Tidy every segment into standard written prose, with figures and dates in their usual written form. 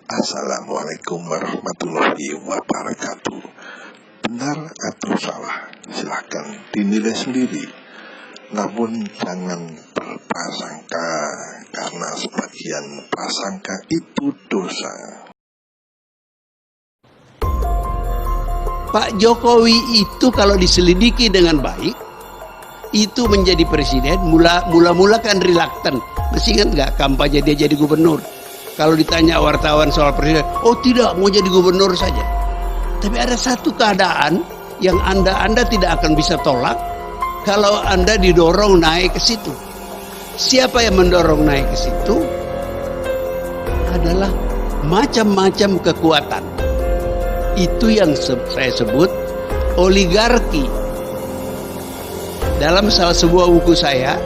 Assalamualaikum warahmatullahi wabarakatuh. Benar atau salah, silahkan dinilai sendiri. Namun jangan berprasangka, karena sebagian prasangka itu dosa. Pak Jokowi itu kalau diselidiki dengan baik, itu menjadi presiden, mula-mula kan reluctant. Masih ingat nggak kampanye dia jadi gubernur? Kalau ditanya wartawan soal presiden, oh tidak, mau jadi gubernur saja. Tapi ada satu keadaan yang Anda tidak akan bisa tolak kalau Anda didorong naik ke situ. Siapa yang mendorong naik ke situ? Adalah macam-macam kekuatan. Itu yang saya sebut oligarki. Dalam salah sebuah buku saya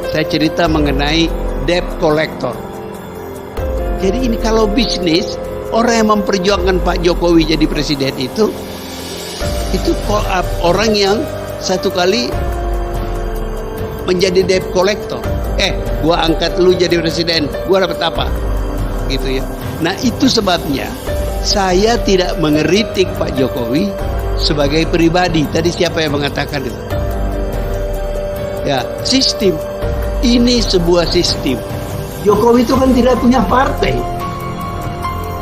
cerita mengenai debt collector. Jadi ini kalau bisnis, orang yang memperjuangkan Pak Jokowi jadi presiden itu orang yang satu kali menjadi debt collector. Gua angkat lu jadi presiden, gua dapat apa? Gitu ya. Nah itu sebabnya saya tidak mengeritik Pak Jokowi sebagai pribadi. Tadi siapa yang mengatakan itu? Ya, sistem. Ini sebuah sistem. Jokowi itu kan tidak punya partai.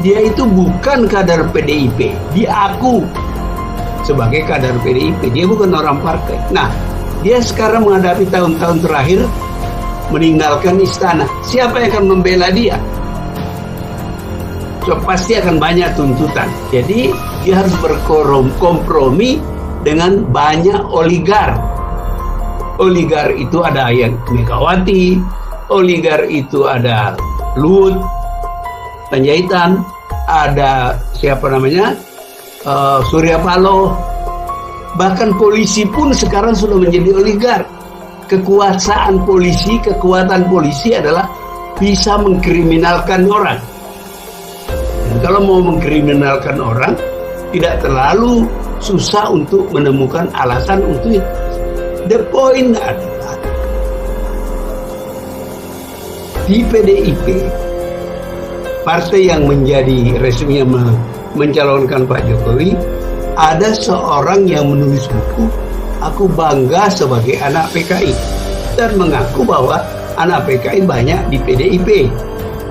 Dia itu bukan kader PDIP. Diaku sebagai kader PDIP. Dia bukan orang partai. Nah, dia sekarang menghadapi tahun-tahun terakhir meninggalkan istana. Siapa yang akan membela dia? So, pasti akan banyak tuntutan. Jadi dia harus berkompromi dengan banyak oligar. Oligar itu ada yang Megawati, oligar itu ada Luhut Panjaitan, ada siapa namanya Surya Paloh, bahkan polisi pun sekarang sudah menjadi oligar. Kekuasaan polisi, kekuatan polisi adalah bisa mengkriminalkan orang. Dan kalau mau mengkriminalkan orang, tidak terlalu susah untuk menemukan alasan untuk itu. The point adalah di PDIP, partai yang menjadi resminya mencalonkan Pak Jokowi, ada seorang yang menulis buku, "Aku bangga sebagai anak PKI," dan mengaku bahwa anak PKI banyak di PDIP.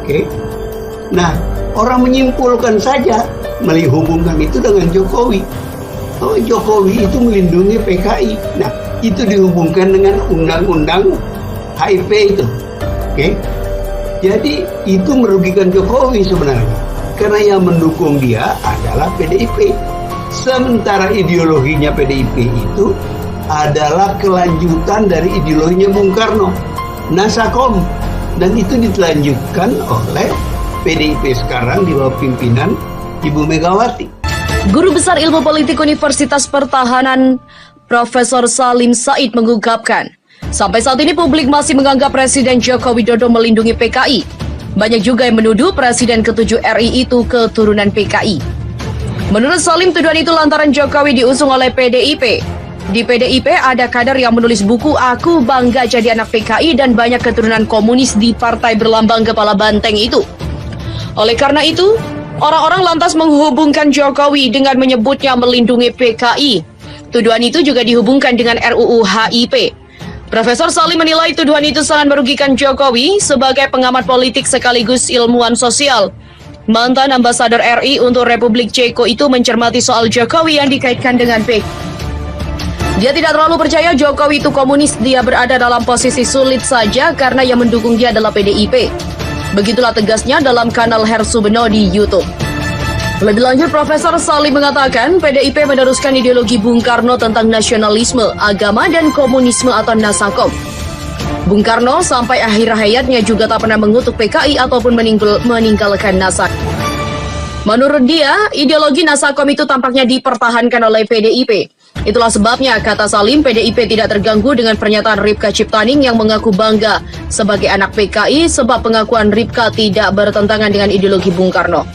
Oke. Nah, orang menyimpulkan saja, menghubungkan itu dengan Jokowi. Oh, Jokowi itu melindungi PKI. Nah, itu dihubungkan dengan undang-undang HIP itu. Oke. Jadi itu merugikan Jokowi sebenarnya. Karena yang mendukung dia adalah PDIP. Sementara ideologinya PDIP itu adalah kelanjutan dari ideologinya Bung Karno, Nasakom. Dan itu dilanjutkan oleh PDIP sekarang di bawah pimpinan Ibu Megawati. Guru Besar Ilmu Politik Universitas Pertahanan Profesor Salim Said mengungkapkan, sampai saat ini publik masih menganggap Presiden Joko Widodo melindungi PKI. Banyak juga yang menuduh Presiden ke-7 RI itu keturunan PKI. Menurut Salim, tuduhan itu lantaran Jokowi diusung oleh PDIP. Di PDIP ada kader yang menulis buku "Aku Bangga Jadi Anak PKI" dan banyak keturunan komunis di partai berlambang kepala banteng itu. Oleh karena itu, orang-orang lantas menghubungkan Jokowi dengan menyebutnya melindungi PKI. Tuduhan itu juga dihubungkan dengan RUU HIP. Profesor Salim menilai tuduhan itu sangat merugikan Jokowi sebagai pengamat politik sekaligus ilmuwan sosial. Mantan ambasador RI untuk Republik Ceko itu mencermati soal Jokowi yang dikaitkan dengan PKI. Dia tidak terlalu percaya Jokowi itu komunis. Dia berada dalam posisi sulit saja karena yang mendukung dia adalah PDIP. Begitulah tegasnya dalam kanal Hersubeno di YouTube. Lebih lanjut, Profesor Salim mengatakan PDIP meneruskan ideologi Bung Karno tentang nasionalisme, agama, dan komunisme atau Nasakom. Bung Karno sampai akhir hayatnya juga tak pernah mengutuk PKI ataupun meninggalkan Nasakom. Menurut dia, ideologi Nasakom itu tampaknya dipertahankan oleh PDIP. Itulah sebabnya, kata Salim, PDIP tidak terganggu dengan pernyataan Ripka Ciptaning yang mengaku bangga sebagai anak PKI sebab pengakuan Ripka tidak bertentangan dengan ideologi Bung Karno.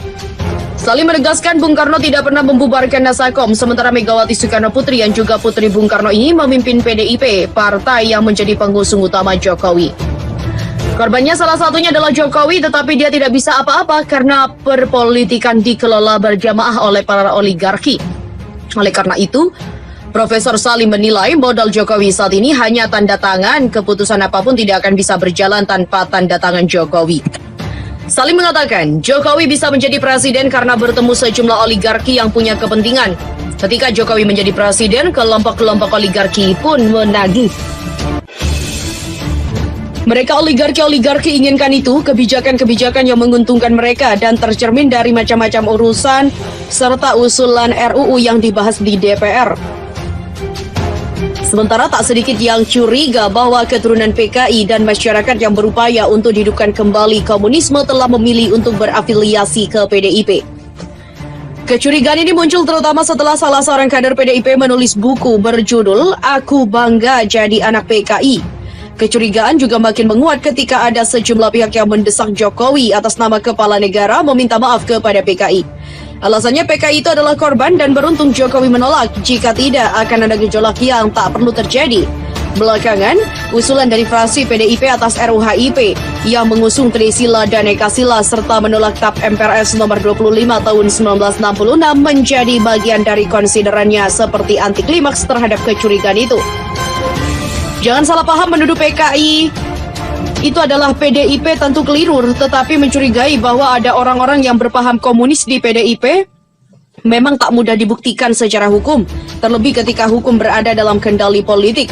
Salim menegaskan Bung Karno tidak pernah membubarkan Nasakom, sementara Megawati Soekarno Putri yang juga putri Bung Karno ini memimpin PDIP, partai yang menjadi pengusung utama Jokowi. Korbannya salah satunya adalah Jokowi, tetapi dia tidak bisa apa-apa karena perpolitikan dikelola berjamaah oleh para oligarki. Oleh karena itu, Profesor Salim menilai modal Jokowi saat ini hanya tanda tangan, keputusan apapun tidak akan bisa berjalan tanpa tanda tangan Jokowi. Salim mengatakan, Jokowi bisa menjadi presiden karena bertemu sejumlah oligarki yang punya kepentingan. Ketika Jokowi menjadi presiden, kelompok-kelompok oligarki pun menagih. Mereka oligarki inginkan itu, kebijakan-kebijakan yang menguntungkan mereka dan tercermin dari macam-macam urusan serta usulan RUU yang dibahas di DPR. Sementara tak sedikit yang curiga bahwa keturunan PKI dan masyarakat yang berupaya untuk dihidupkan kembali komunisme telah memilih untuk berafiliasi ke PDIP. Kecurigaan ini muncul terutama setelah salah seorang kader PDIP menulis buku berjudul Aku Bangga Jadi Anak PKI. Kecurigaan juga makin menguat ketika ada sejumlah pihak yang mendesak Jokowi atas nama kepala negara meminta maaf kepada PKI. Alasannya PKI itu adalah korban dan beruntung Jokowi menolak, jika tidak akan ada gejolak yang tak perlu terjadi. Belakangan, usulan dari fraksi PDIP atas RUHIP yang mengusung Trisila dan Ekasila serta menolak TAP MPRS nomor 25 tahun 1966 menjadi bagian dari konsiderannya seperti anti klimaks terhadap kecurigaan itu. Jangan salah paham, menuduh PKI itu adalah PDIP tentu keliru, tetapi mencurigai bahwa ada orang-orang yang berpaham komunis di PDIP memang tak mudah dibuktikan secara hukum, terlebih ketika hukum berada dalam kendali politik.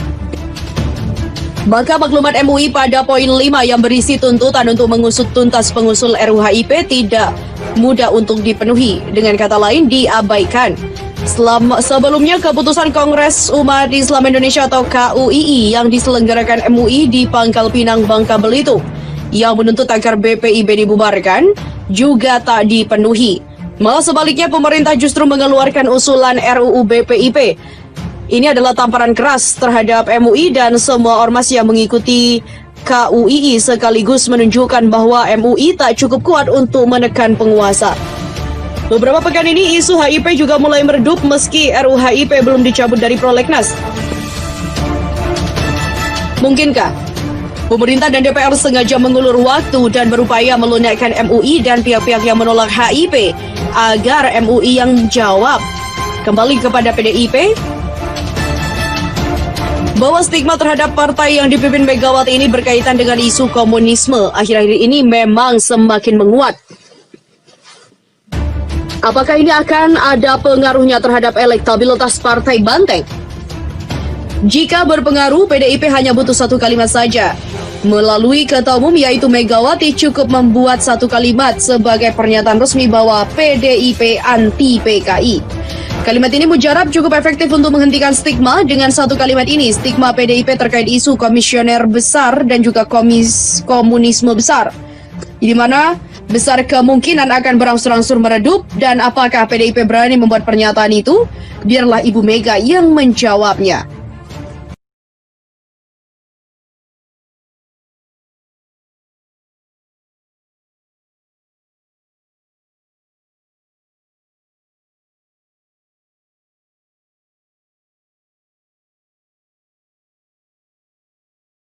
Maka maklumat MUI pada poin 5 yang berisi tuntutan untuk mengusut tuntas pengusul RUHIP tidak mudah untuk dipenuhi, dengan kata lain diabaikan. Sebelumnya, keputusan Kongres Umat Islam Indonesia atau KUII yang diselenggarakan MUI di Pangkal Pinang, Bangka Belitung yang menuntut agar BPIB dibubarkan juga tak dipenuhi. Malah sebaliknya, pemerintah justru mengeluarkan usulan RUU BPIP. Ini adalah tamparan keras terhadap MUI dan semua ormas yang mengikuti KUII, sekaligus menunjukkan bahwa MUI tak cukup kuat untuk menekan penguasa. Beberapa pekan ini isu HIP juga mulai meredup meski RUHIP belum dicabut dari prolegnas. Mungkinkah pemerintah dan DPR sengaja mengulur waktu dan berupaya melunakkan MUI dan pihak-pihak yang menolak HIP agar MUI yang jawab kembali kepada PDIP? Bahwa stigma terhadap partai yang dipimpin Megawati ini berkaitan dengan isu komunisme akhir-akhir ini memang semakin menguat. Apakah ini akan ada pengaruhnya terhadap elektabilitas Partai Banteng? Jika berpengaruh, PDIP hanya butuh satu kalimat saja. Melalui Ketua Umum yaitu Megawati cukup membuat satu kalimat sebagai pernyataan resmi bahwa PDIP anti PKI. Kalimat ini mujarab cukup efektif untuk menghentikan stigma. Dengan satu kalimat ini, stigma PDIP terkait isu komisioner besar dan juga komunisme besar, di mana besar kemungkinan akan berangsur-angsur meredup. Dan apakah PDIP berani membuat pernyataan itu? Biarlah Ibu Mega yang menjawabnya.